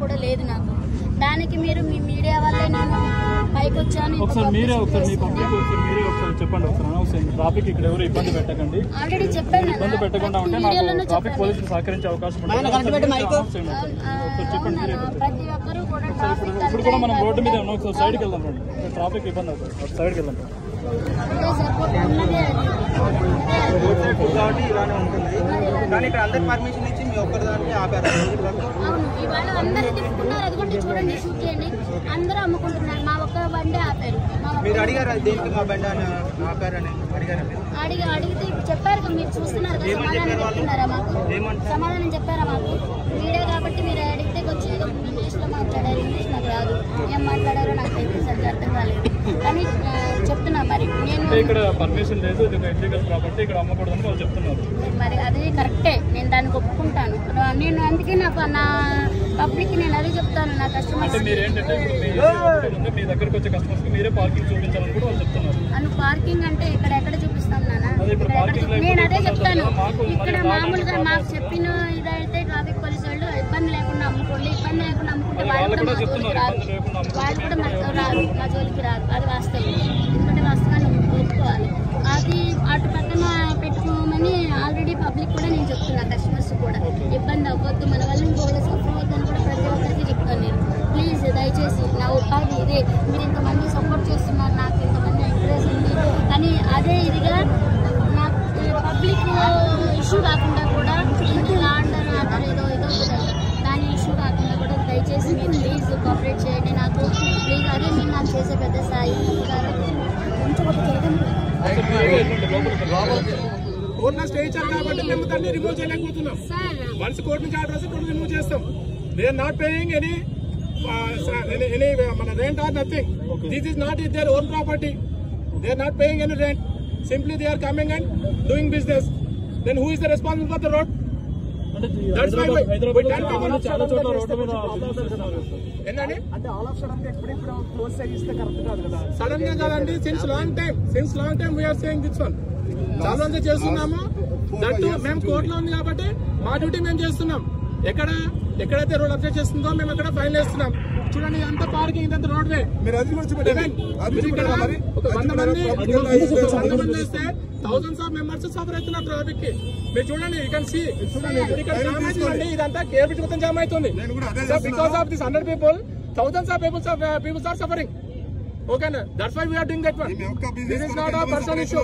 కూడా లేదు నాకు. దానికి మీరు మీ మీడియా వల్లే నేను పైకి వచ్చాను. ట్రాఫిక్ ఇక్కడ ఎవరు ఇబ్బంది పెట్టకండి, ఆల్రెడీ చెప్పాను. ఇబ్బంది పెట్టకుండా ఉంటే నాకు ట్రాఫిక్ పోలీసులు సహకరించే అవకాశం ఉంటుంది. ప్రతి ఒక్కరు కూడా ఇప్పుడు కూడా మనం రోడ్డు మీద ఉన్నాం, ఒకసారి సైడ్కి వెళ్దాం రండి. ట్రాఫిక్ ఇబ్బంది అవుతుంది, సైడ్కి వెళ్దాం. రోడ్ సైడ్ కాబట్టి ఇలానే ఉంటుంది, కానీ ఇక్కడ అందరి పర్మిషన్ ఇచ్చి మీ ఒక్కరి దాన్ని ఆపారు. అవును, ఇవాళ అందరూ తిప్పుకున్నారు. అదిగోండి చూడండి, షూట్ చేయండి. అందరూ అమ్ముకుంటున్నారు, మా ఒక్క బండే ఆపారు. మీరు అడిగారా దేనికి మా బండి అని ఆపారని అడిగారా? అడిగితే చెప్పారు, మీరు చూస్తున్నారు కదా. సమాధానం చెప్పారా మాకు? మీడియా కాబట్టి మీరు అడిగితే వచ్చి ఇంగ్లీష్లో మాట్లాడారు. ఇంగ్లీష్ నాకు రాదు, ఏం మాట్లాడారో నాకు తెలియదు, సరిగ్గా అర్థం కాలేదు. కానీ చెప్తున్నా మరి నేను ఇక్కడ పర్మిషన్ లేదు, కాబట్టి ఇక్కడ అమ్మకూడదని వాళ్ళు చెప్తున్నారు. మరి అది కరెక్టే, నేను దానికి ఒప్పుకుంటాను. నేను అందుకే నా పబ్లిక్ నేను అదే చెప్తాను, నా కస్టమర్స్ మీ దగ్గరకు వచ్చే కస్టమర్స్ కి మీరే పార్కింగ్ చూపించాలని కూడా వాళ్ళు చెప్తున్నారు. అను పార్కింగ్ అంటే ఇక్కడ ఎక్కడ చూపిస్తాం నాన్న? నేను అదే చెప్తాను. ఇక్కడ మామూలుగా మాకు చెప్పిన ఇదైతే ట్రాఫిక్ పోలీసు వాళ్ళు ఇబ్బంది లేకుండా అమ్ముకోండి, ఇబ్బంది లేకుండా అమ్ముకుంటే వాళ్ళు కూడా మా జోలికి రాదు, మా జోలికి రాదు. అది వాస్తవం, ఎందుకంటే వాస్తవాన్ని ఒప్పుకోవాలి. అది అటు పక్కన పెట్టుకోమని ఆల్రెడీ పబ్లిక్ కూడా నేను చెప్తున్నా, కస్టమర్స్ కూడా ఇబ్బంది అవ్వద్దు, మన వల్ల ఇంకోటి సఫర్ అవ్వద్దని కూడా ప్రతి ఒక్కరికి చెప్తాను నేను. ప్లీజ్ దయచేసి నా ఉపాధి ఇదే, మీరు ఇంతమంది సపోర్ట్ చేస్తున్నారు, నాకు ఇంతమంది ఎంకరేజ్ ఉంది. కానీ అదే ఇదిగా నాకు పబ్లిక్ ఇష్యూ కాకుండా కూడా లాండర్ ఆర్డర్ ఏదో దాని ఇష్యూ కాకుండా కూడా దయచేసి మీరు ప్లీజ్ కోఆపరేట్ చేయండి నాకు, ప్లీజ్. అదే మీరు నాకు చేసే పెద్ద స్థాయి. కోర్టులో స్టే ఇచ్చారు కాబట్టి మేము దాన్ని రిమూవ్ చేయలేకపోతున్నాం. వన్స్ కోర్టు నుంచి ఆర్డర్ వస్తే కోర్టు రిమూవ్ చేస్తాం. They are not paying any మన rent or nothing. This is not their own property. They are not paying any rent. Simply they are coming and doing business. Then who is the responsible for the road? Sudden గా కాదండి, since long time we are saying this one. చాలా రోజులు చేస్తున్నాము. That మేము కోర్టులో ఉంది కాబట్టి మా డ్యూటీ మేము చేస్తున్నాం. ఎక్కడైతే రోడ్ అబ్జెక్ట్ చేస్తుందో మేము ఎక్కడ ఫైన్ వేస్తున్నాం. చూడండి, ఇదంతా పార్కింగ్, ఇదంతా రోడ్ వే. ఒక 100 మంది వస్తే థౌసండ్స్ ఆఫ్ మెంబర్స్ సఫర్ అవుతున్నారు ట్రాఫిక్ కి. మీరు చూడండి, యూ కెన్ సీ. ఇక్కడ జామ్ అవుతుందండి, ఇదంతా కేర్ బ్రిడ్జ్ మొత్తం జామ్ అవుతుంది. Because of this 100 people, thousands of people are suffering. Okay, that's why we are doing that one. This is not our personal issue.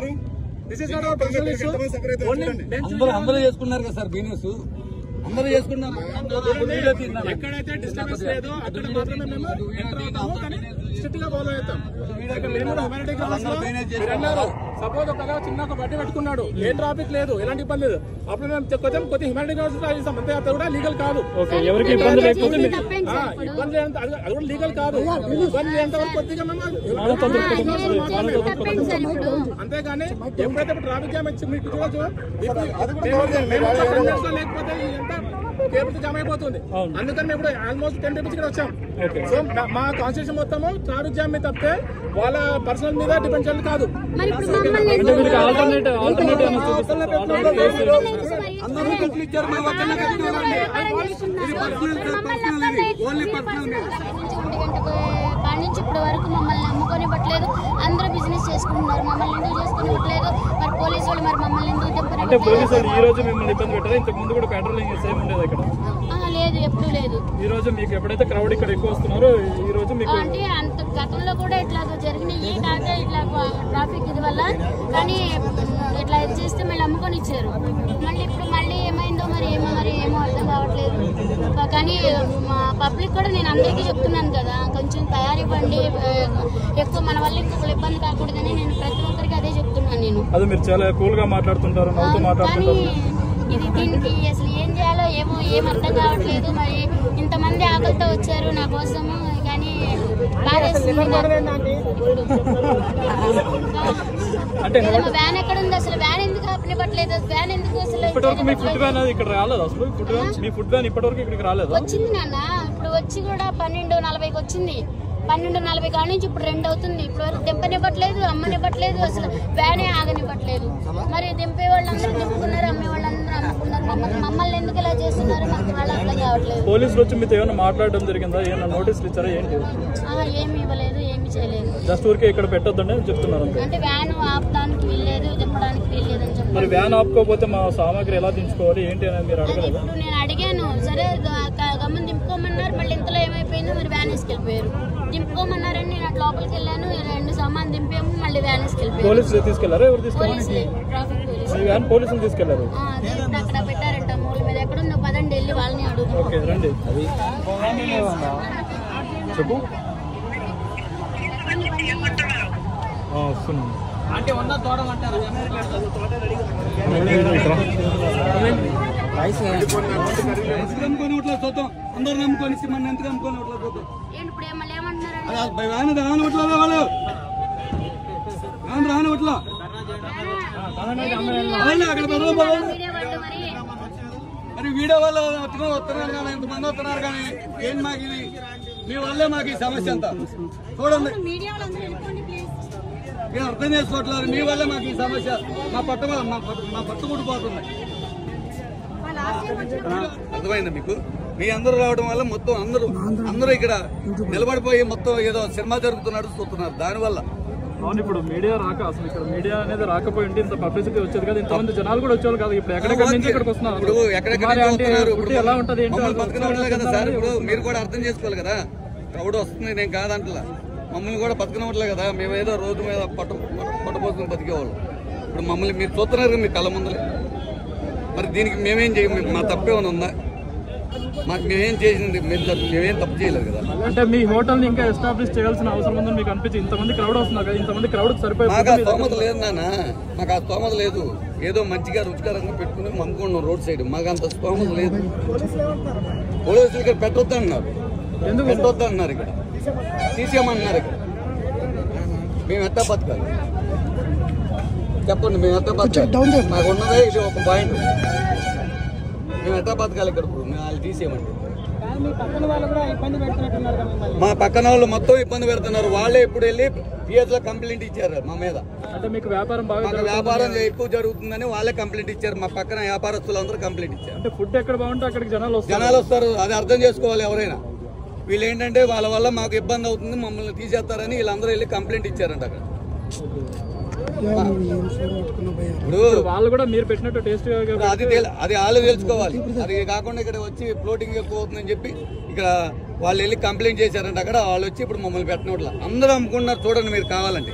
అందరూ చేసుకున్నారు కదా సార్, బిజినెస్ అందరూ చేసుకున్నారు. ఎక్కడైతే డిస్టర్బెన్స్ లేదో అక్కడ మాత్రమే మేము ఎంటర్ అవుతాము, కానీ స్ట్రిక్ట్ గా ఫాలో అవుతాం. సపోజ్ ఒక చిన్న ఒక బట్టి పెట్టుకున్నాడు, ఏ ట్రాఫిక్ లేదు, ఎలాంటి ఇబ్బంది లేదు, అప్పుడు మేము కొద్దిగా హ్యూమానిటీ ఇస్తాం. అంతే, అది కూడా లీగల్ కాదు. ఎవరికి ఇబ్బంది లేకపోతే ఇబ్బంది అది కూడా లీగల్ కాదు. ఇబ్బంది లేనంత వరకు కొద్దిగా మేము అంతేగాని ఎప్పుడైతే ట్రాఫిక్ జామ్ వచ్చి మీకు చూడొచ్చు, లేకపోతే ఎంత కేబుల్ జామ్ అయిపోతుంది. అందుకని మేము ఇప్పుడు ఆల్మోస్ట్ 10 people ఇక్కడ వచ్చాం. సో మా కాన్స్టిట్యూషన్ మొత్తము ట్రాఫిక్ జామ్ మీద తప్పితే వాళ్ళ పర్సనల్ మీద డిపెండ్ చేయాలి కాదు. నుంచి ఇప్పటి వరకు మమ్మల్ని నమ్ముకొనివ్వట్లేదు. అందరూ బిజినెస్ చేసుకుంటున్నారు, మమ్మల్ని ఎందుకు చేసుకునివ్వట్లేదు? మరి పోలీసు వాళ్ళు మరి మమ్మల్ని ఎందుకు అంటే పోలీసు ఈ రోజు మిమ్మల్ని ఇబ్బంది పెట్టారు? ఇంతకు ముందు కూడా పెట్రోలింగ్ సేమ్ ఉండేది ఇక్కడ? లేదు, ఎప్పుడు లేదు. ఈ రోజు మీకు ఎప్పుడైతే క్రౌడ్ ఇక్కడ ఎక్కువ వస్తున్నారో ఈ రోజు మీకు అంటే అంత గతంలో కూడా ఇట్లా జరిగినాయి. కాక ఇట్లా ట్రాఫిక్ ఇది వల్ల, కానీ ఇట్లా చేస్తే మళ్ళీ అమ్ముకొని ఇచ్చారు. మళ్ళీ ఏమైందో మరి ఏమో అర్థం కావట్లేదు. కానీ మా పబ్లిక్ కూడా నేను అందరికీ చెప్తున్నాను కదా, కొంచెం తయారివ్వండి, ఎక్కువ మన వల్ల ఇంకొకరు ఇబ్బంది కాకూడదని నేను ప్రతి ఒక్కరికి అదే చెప్తున్నాను. నేను అది మీరు చాలా కూల్ గా మాట్లాడుతుంటారు, కానీ ఇది దీనికి అసలు ఏం చేయాలో ఏం అర్థం కావట్లేదు. మరి ఇంతమంది ఆకలితో వచ్చారు నా కోసము, కానీ వ్యాన్ ఎక్కడ ఉంది? అసలు వ్యాన్ ఎందుకు ఆపనివ్వట్లేదు? వ్యాన్ ఎందుకు అసలు ఫుడ్ వ్యాన్ ఇప్పటివరకు ఇక్కడికి రాలేదు? వచ్చింది నాన్న, ఇప్పుడు వచ్చి కూడా 12:40కి వచ్చింది. 12:40 కాడ నుంచి ఇప్పుడు 2 అవుతుంది. ఇప్పుడు వరకు దింపనివ్వట్లేదు, అమ్మనివ్వట్లేదు, అసలు వ్యానే ఆగనివ్వట్లేదు. మరి దింపే వాళ్ళందరూ దింపుకున్నారు, అమ్మే వాళ్ళందరూ అమ్ముకున్నారు. మమ్మల్ని ఎందుకు ఇలా చేస్తున్నారు మాకు వాళ్ళు అర్థం కావట్లేదు. పోలీసులు వచ్చి మీతో ఏమైనా మాట్లాడడం జరిగిందా? ఏమైనా నోటీసులు ఇచ్చారా? ఏంటి? ఏమి ఇవ్వలేదు, ఏమి చేయలేదు. జస్ట్ ఊరికే ఇక్కడ పెట్టొద్దండి అని చెప్తున్నారు. అంటే వ్యాన్ ఆపడానికి వీల్లేదు, దింపడానికి వీల్లేదు అని చెప్పారు. మరి వ్యాన్ ఆపుకోకపోతే మా సామాగ్రి ఎలా దించుకోవాలి ఏంటి అని మీరు అడగలేదు? ఇప్పుడు నేను అడిగాను, సరే గమ్మని దింపుకోమన్నారు. మళ్ళీ ఇంతలో ఏమైపోయిందో మరి వ్యాన్ వేసుకెళ్ళిపోయారు. దింపుకోమన్నారని నేను అట్లా లోపలికి వెళ్ళాను, 2 సామాన్ దింపాము, మళ్ళీ వ్యాన్ వేసుకెళ్ళిపోయారు. పోలీసులు తీసుకెళ్లారా? ఎవరు తీసుకెళ్ళారు? Traffic police. మీ వ్యాన్ పోలీసులు తీసుకెళ్లారు. ఇప్పుడు అక్కడ పెట్టారంట మూల మీద. ఎక్కడుందో పదండి వెళ్ళి వాళ్ళని అడుగుతాం. ఓకే రండి. చెప్పు. వస్తున్నాను. చూద్దాం అందరు నమ్ముకొని మన ఎంత నమ్ముకొని చూద్దాం. ఇప్పుడు మళ్ళీ ఏమంటున్నారండి? మరి వీడియో వాళ్ళు వస్తున్నారు కానీ ఎంతమంది వస్తున్నారు కానీ ఏం మాకు ఇది మీ వల్లే మాకు ఈ సమస్య అంతా చూడండి. మేము అర్థం చేసుకోవట్లేదు, మీ వల్లే మాకు ఈ సమస్య. మా పట్టు కుడిపోతుంది. అర్థమైందా మీకు? మీ అందరూ రావడం వల్ల మొత్తం అందరూ ఇక్కడ నిలబడిపోయి మొత్తం ఏదో సినిమా జరుగుతున్నట్టు చూస్తున్నారు. దానివల్ల అవును, ఇప్పుడు మీడియా రాక అసలు ఇక్కడ మీడియా అనేది రాకపోయి ఉంటే ఇంత పబ్లిసిటీ వచ్చేది కదా, ఇంతమంది జనాలు కూడా వచ్చేవాళ్ళు కాదు. ఇప్పుడు ఎక్కడెక్కడి నుంచి ఇక్కడికి వస్తున్నారు. ఇప్పుడు ఎక్కడెక్కడ ఎలా ఉంటది బతకనట్లే కదా సార్. ఇప్పుడు మీరు కూడా అర్థం చేసుకోవాలి కదా. క్రౌడ్ వస్తుంది, నేను కాదంటలా. మమ్మల్ని కూడా బతకనట్లే కదా. మేమేదో రోజు మీద పట్టబోతుని బతికేవాళ్ళు. ఇప్పుడు మమ్మల్ని మీరు చూస్తున్నారు మీ కళ్ళ ముందులే. మరి దీనికి మేమేం చేయం? మా తప్పేమైనా ఉందా? మాకు మేమేం చేసింది? మేమేం తప్పు చేయలేదు కదా. అంటే మీ హోటల్ ని ఇంకా ఎస్టాబ్లిష్ చేయాల్సిన అవసరం ఉందని మీకు అనిపించి ఇంతమంది క్రౌడ్ వస్తున్నారు కదా, ఇంతమంది క్రౌడ్ సరిపోయి మాకు ఆ స్తోమత లేదు నాన్న, మాకు ఆ స్తోమత లేదు. ఏదో మంచిగా రుచికరంగా పెట్టుకుని అమ్ముకున్నాం రోడ్ సైడ్. మాకు అంత స్తోమత లేదు. పోలీసులు ఇక్కడ పెట్టొద్దు అన్నారు. ఎందుకు పెట్టొద్దు అన్నారు? ఇక్కడ తీసేయమన్నారు. ఇక్కడ మేము ఎట్టా బతకాలి చెప్పండి? మేము ఎట్టా బతకాలి? మాకు ఉన్నదే ఇది ఒక పాయింట్. మేము ఎట్టా బతకాలి ఇక్కడ? ఇప్పుడు మేము వాళ్ళు తీసేయమండి. మా పక్కన వాళ్ళు మొత్తం ఇబ్బంది పెడుతున్నారు. వాళ్ళే ఇప్పుడు వెళ్ళి పిఎస్ లో కంప్లైంట్ ఇచ్చారు మా మీద. అంటే మీకు వ్యాపారం బాగా వ్యాపారం ఎక్కువ జరుగుతుందని వాళ్ళే కంప్లైంట్ ఇచ్చారు. మా పక్కన వ్యాపారస్తులు అందరూ కంప్లైంట్ ఇచ్చారు. అంటే ఫుడ్ ఎక్కడ బాగుంటే అక్కడికి జనాలు వస్తారు. అది అర్థం చేసుకోవాలి ఎవరైనా. వీళ్ళు ఏంటంటే వాళ్ళ వల్ల మాకు ఇబ్బంది అవుతుంది, మమ్మల్ని తీసేస్తారని వీళ్ళందరూ వెళ్ళి కంప్లైంట్ ఇచ్చారంట అక్కడ. ఇప్పుడు వాళ్ళు కూడా మీరు పెట్టినట్టు టేస్ట్ అది వాళ్ళు తెలుసుకోవాలి. అది కాకుండా ఇక్కడ వచ్చి ఫ్లోటింగ్ ఎక్కువ అవుతుందని చెప్పి ఇక్కడ వాళ్ళు వెళ్ళి కంప్లైంట్ చేశారంట అక్కడ. వాళ్ళు వచ్చి ఇప్పుడు మమ్మల్ని పెట్టినట్ల అందరూ అమ్ముకున్నారు. చూడండి మీరు కావాలంటే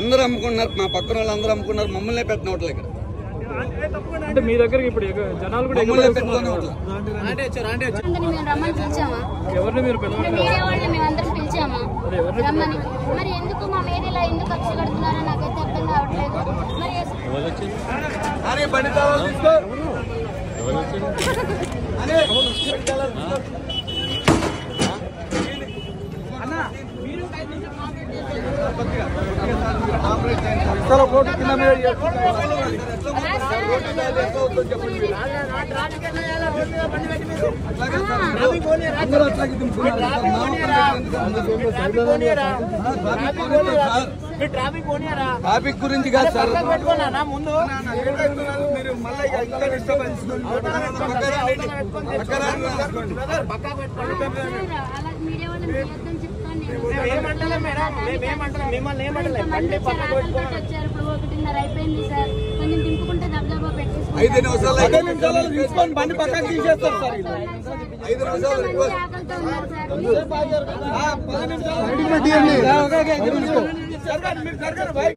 అందరూ అమ్ముకున్నారు. మా పక్కన వాళ్ళు అందరూ అమ్ముకున్నారు. మమ్మల్ని పెట్టినట్ల ఇక్కడ. అంటే మీ దగ్గర ఇప్పుడు జనాలు కూడా మమ్మల్ని పెట్టుకున్నట్ల. రమ్మని పిలిచామా? ఎవరిని మీరు మీడియా వాళ్ళని మేమందరం పిలిచామా రమ్మని? మరి ఎందుకు మా మీడియాలో ఎందుకు కక్ష కడుతున్నారో నాకైతే అర్థం కావట్లేదు. మరి ట్రాఫిక్ గురించి కాదు సార్. ముందు మిమ్మల్ని ఏమంటలే బండి పక్కకు పెట్టుకోండి. 5 నిమిషాలు తీసుకొని బండి పక్కకు తీసేస్తారు సార్. 5 నిమిషాలు